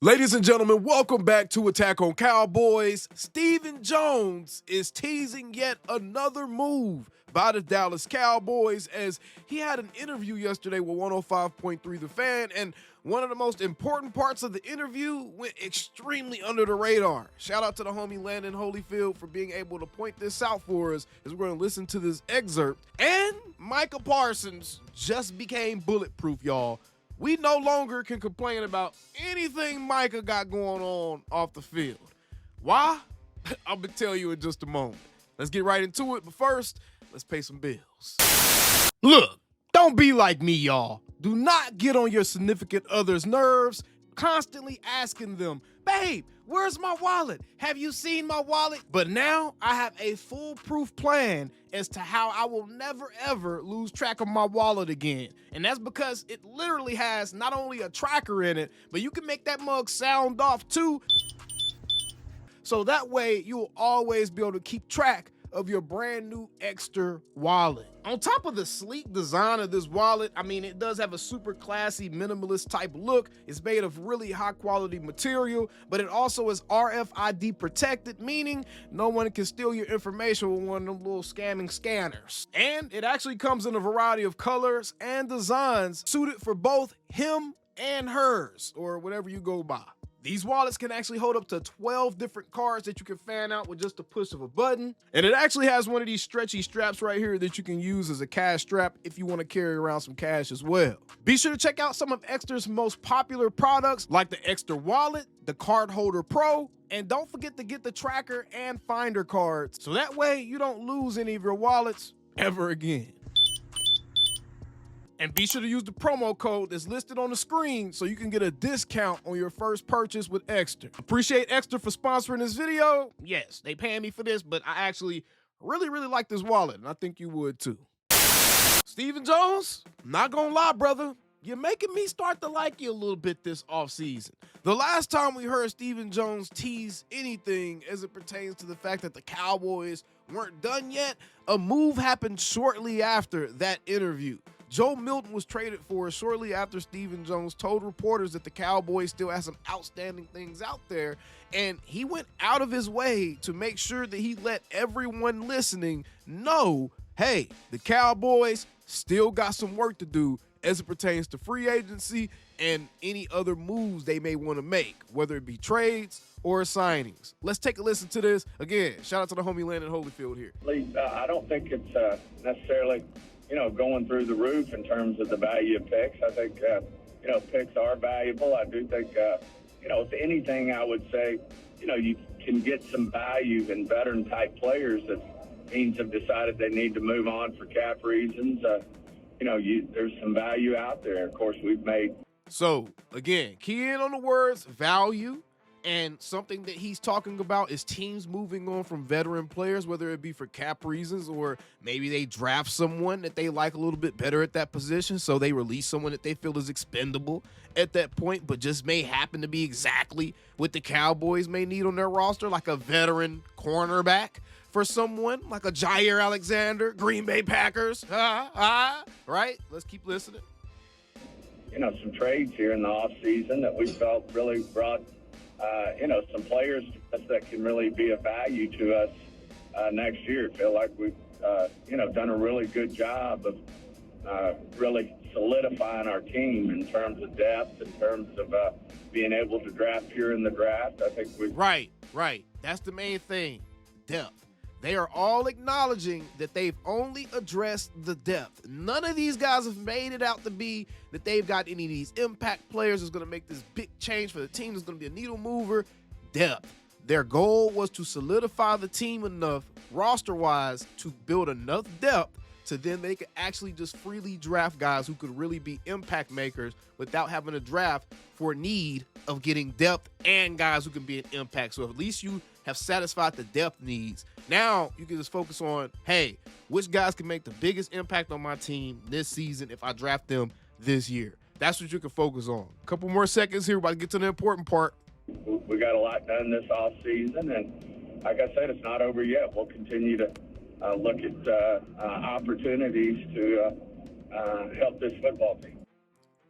Ladies and gentlemen, welcome back to Attack on Cowboys. Stephen Jones is teasing yet another move by the Dallas Cowboys as he had an interview yesterday with 105.3 The Fan, and one of the most important parts of the interview went extremely under the radar. Shout out to the homie Landon Holyfield for being able to point this out for us as we're going to listen to this excerpt. And Micah Parsons just became bulletproof, y'all. We no longer can complain about anything Micah got going on off the field. Why? I'm going to tell you in just a moment. Let's get right into it, but first, let's pay some bills. Look, don't be like me, y'all. Do not get on your significant other's nerves, constantly asking them, babe, where's my wallet? Have you seen my wallet? But now I have a foolproof plan as to how I will never ever lose track of my wallet again. And that's because it literally has not only a tracker in it, but you can make that mug sound off too. So that way you'll always be able to keep track of your brand new Extra wallet. On top of the sleek design of this wallet, I mean, it does have a super classy minimalist type look. It's made of really high quality material, but it also is RFID protected, meaning no one can steal your information with one of them little scamming scanners. And it actually comes in a variety of colors and designs suited for both him and hers, or whatever you go by. These wallets can actually hold up to 12 different cards that you can fan out with just a push of a button. And it actually has one of these stretchy straps right here that you can use as a cash strap if you want to carry around some cash as well. Be sure to check out some of Extra's most popular products like the Extra Wallet, the Card Holder Pro, and don't forget to get the tracker and finder cards so that way you don't lose any of your wallets ever again. And be sure to use the promo code that's listed on the screen so you can get a discount on your first purchase with Extra. Appreciate Extra for sponsoring this video. Yes, they paying me for this, but I actually really like this wallet, and I think you would too. Stephen Jones, not gonna lie, brother, you're making me start to like you a little bit this offseason. The last time we heard Stephen Jones tease anything as it pertains to the fact that the Cowboys weren't done yet, a move happened shortly after that interview. Joe Milton was traded for shortly after Stephen Jones told reporters that the Cowboys still had some outstanding things out there, and he went out of his way to make sure that he let everyone listening know, hey, the Cowboys still got some work to do as it pertains to free agency and any other moves they may want to make, whether it be trades or signings. Let's take a listen to this. Again, shout out to the homie Landon Holyfield here. I don't think it's necessarily going through the roof in terms of the value of picks. I think, picks are valuable. I do think, if anything, I would say, you can get some value in veteran-type players that teams have decided they need to move on for cap reasons. There's some value out there. Of course, we've made. So, again, key in on the words value. And something that he's talking about is teams moving on from veteran players, whether it be for cap reasons or maybe they draft someone that they like a little bit better at that position, so they release someone that they feel is expendable at that point, but just may happen to be exactly what the Cowboys may need on their roster, like a veteran cornerback for someone like a Jair Alexander, Green Bay Packers. Right? Let's keep listening. Some trades here in the offseason that we felt really brought some players that can really be of value to us next year. I feel like we've, done a really good job of really solidifying our team in terms of depth, in terms of being able to draft here in the draft. I think we. Right. That's the main thing, depth. They are all acknowledging that they've only addressed the depth. None of these guys have made it out to be that they've got any of these impact players that's going to make this big change for the team. That's going to be a needle mover. Depth. Their goal was to solidify the team enough roster-wise to build enough depth so then they could actually just freely draft guys who could really be impact makers without having to draft for need of getting depth and guys who can be an impact. So at least you have satisfied the depth needs. Now you can just focus on, hey, which guys can make the biggest impact on my team this season if I draft them this year. That's what you can focus on. A couple more seconds here. We're about to get to the important part. We got a lot done this offseason, and like I said, it's not over yet. We'll continue to look at opportunities to help this football team.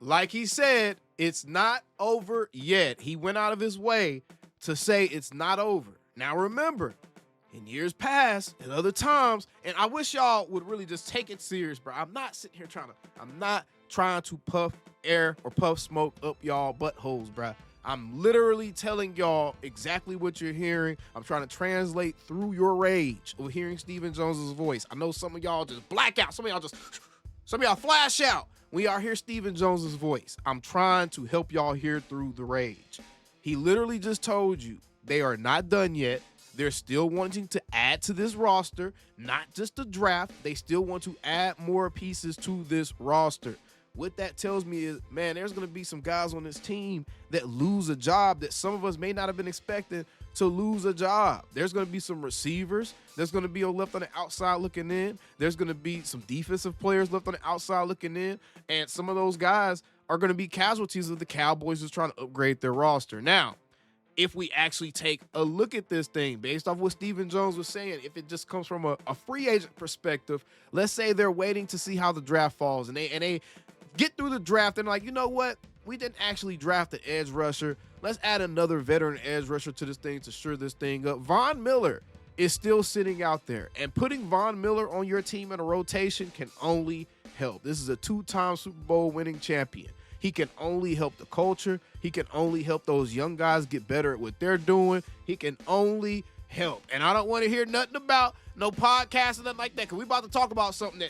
Like he said, It's not over yet. He went out of his way to say it's not over. Now remember, in years past, at other times, and I wish y'all would really just take it serious, bro. I'm not sitting here trying to puff air or puff smoke up y'all buttholes, bro. I'm literally telling y'all exactly what you're hearing. I'm trying to translate through your rage of hearing Stephen Jones's voice. I know some of y'all just black out. Some of y'all flash out when y'all hear Stephen Jones's voice. I'm trying to help y'all hear through the rage. He literally just told you they are not done yet. They're still wanting to add to this roster, not just the draft. They still want to add more pieces to this roster. What that tells me is, man, there's going to be some guys on this team that lose a job that some of us may not have been expecting to lose a job. There's going to be some receivers. There's going to be a left on the outside looking in. There's going to be some defensive players left on the outside looking in. And some of those guys are going to be casualties of the Cowboys who's trying to upgrade their roster. Now, if we actually take a look at this thing based off what Stephen Jones was saying, if it just comes from a free agent perspective, let's say they're waiting to see how the draft falls and they get through the draft and like, you know what? We didn't actually draft an edge rusher. Let's add another veteran edge rusher to this thing to shore this thing up. Von Miller is still sitting out there, and putting Von Miller on your team in a rotation can only help. This is a 2-time Super Bowl winning champion. He can only help the culture. He can only help those young guys get better at what they're doing. He can only help. And I don't want to hear nothing about no podcast or nothing like that, because we about to talk about something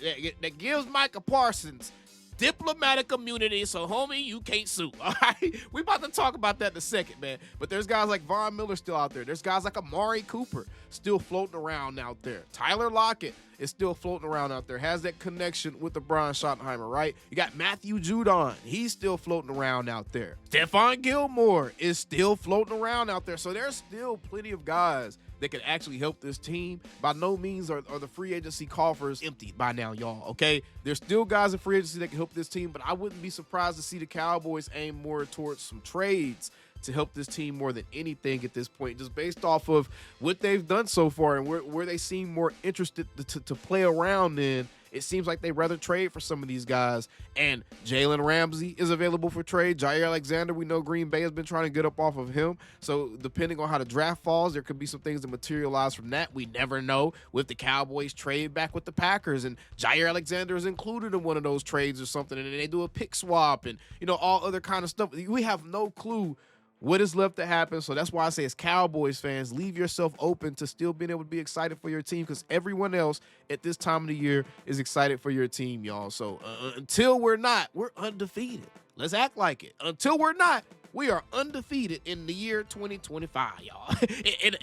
that gives Micah Parsons diplomatic immunity, so homie, you can't sue. All right, we about to talk about that in a second, man. But there's guys like Von Miller still out there. There's guys like Amari Cooper still floating around out there. Tyler Lockett is still floating around out there. Has that connection with the Brian Schottenheimer, right? You got Matthew Judon. He's still floating around out there. Stephon Gilmore is still floating around out there. So there's still plenty of guys that can actually help this team. By no means are the free agency coffers empty by now, y'all, okay? There's still guys in free agency that can help this team, but I wouldn't be surprised to see the Cowboys aim more towards some trades to help this team more than anything at this point, just based off of what they've done so far and where they seem more interested to play around in. It seems like they'd rather trade for some of these guys. And Jalen Ramsey is available for trade. Jair Alexander, we know Green Bay has been trying to get up off of him. So depending on how the draft falls, there could be some things that materialize from that. We never know with the Cowboys trade back with the Packers. And Jair Alexander is included in one of those trades or something. And they do a pick swap and, all other kind of stuff. We have no clue what is left to happen. So that's why I say, as Cowboys fans, leave yourself open to still being able to be excited for your team, because everyone else at this time of the year is excited for your team, y'all. So until we're not, we're undefeated. Let's act like it. Until we're not, we are undefeated in the year 2025, y'all. in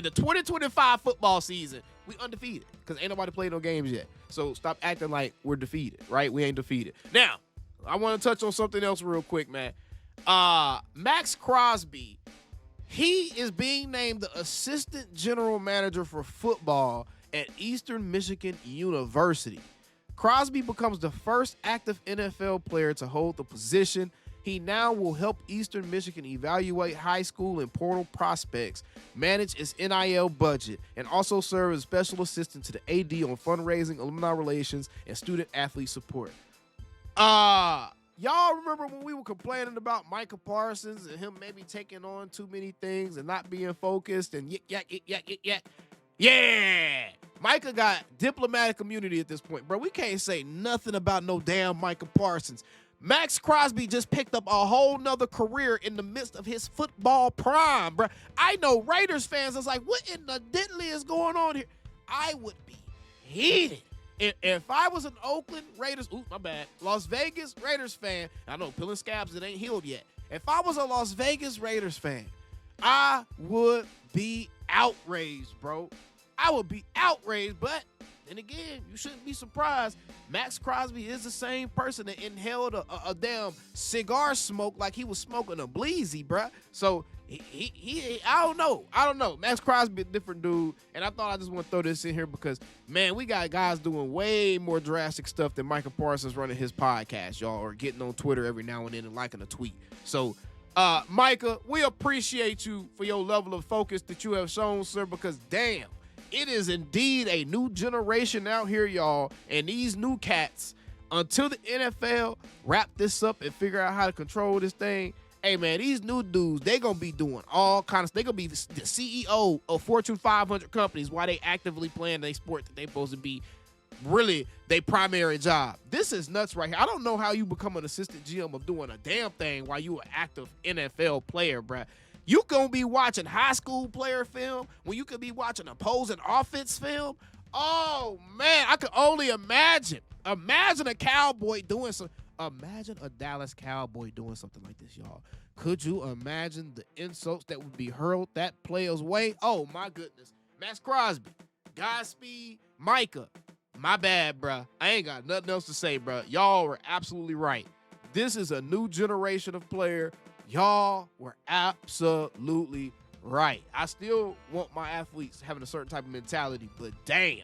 the 2025 football season, we undefeated because ain't nobody played no games yet. So stop acting like we're defeated, right? We ain't defeated. Now, I want to touch on something else real quick, man. Maxx Crosby, he is being named the assistant general manager for football at Eastern Michigan University. Crosby becomes the first active NFL player to hold the position. He now will help Eastern Michigan evaluate high school and portal prospects, manage its NIL budget, and also serve as special assistant to the AD on fundraising, alumni relations, and student athlete support. Y'all remember when we were complaining about Micah Parsons and him maybe taking on too many things and not being focused and Yeah! Micah got diplomatic immunity at this point, bro. We can't say nothing about no damn Micah Parsons. Maxx Crosby just picked up a whole nother career in the midst of his football prime, bro. I know Raiders fans is like, what in the diddly is going on here? I would be heated. If I was an Oakland Raiders, Las Vegas Raiders fan, I know peeling scabs, it ain't healed yet. If I was a Las Vegas Raiders fan, I would be outraged, bro. I would be outraged, but then again, you shouldn't be surprised. Maxx Crosby is the same person that inhaled a damn cigar smoke like he was smoking a bleezy, bruh. So he I don't know. Maxx Crosby a different dude, and I thought I just want to throw this in here because, man, we got guys doing way more drastic stuff than Micah Parsons running his podcast, y'all, or getting on Twitter every now and then and liking a tweet. So, Micah, we appreciate you for your level of focus that you have shown, sir, because, damn, it is indeed a new generation out here, y'all, and these new cats until the NFL wrap this up and figure out how to control this thing, hey, man, these new dudes, they going to be doing all kinds of, they going to be the CEO of Fortune 500 companies while they actively playing their sport that they supposed to be really their primary job. This is nuts right here. I don't know how you become an assistant GM of doing a damn thing while you an active NFL player, bruh. You gonna be watching high school player film when you could be watching opposing offense film. Oh man, I could only imagine. Imagine a Cowboy doing some. Imagine a Dallas Cowboy doing something like this, y'all. Could you imagine the insults that would be hurled that player's way? Oh my goodness. Maxx Crosby, Godspeed, Micah. My bad, bruh. I ain't got nothing else to say, bruh. Y'all were absolutely right. This is a new generation of player. Y'all were absolutely right. I still want my athletes having a certain type of mentality, but damn,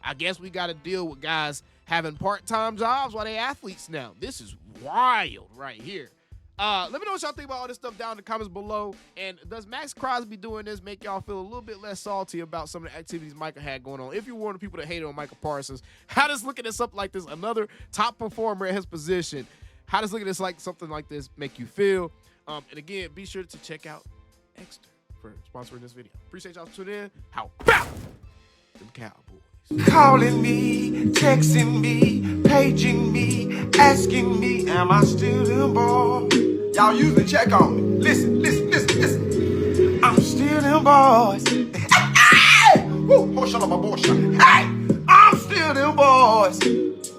I guess we got to deal with guys having part-time jobs while they athletes now. This is wild right here. Let me know what y'all think about all this stuff down in the comments below. And does Maxx Crosby doing this make y'all feel a little bit less salty about some of the activities Micah had going on? If you're one of the people that hated on Micah Parsons, how does looking at something like this, another top performer at his position, how does looking at this like something like this make you feel? And again, be sure to check out Extra for sponsoring this video. Appreciate y'all tuning in. How about them Cowboys? Calling me, texting me, paging me, asking me, am I still them boys? Y'all usually check on me. Listen. I'm still them boys. Hey! Woo! Hey! I'm still them boys.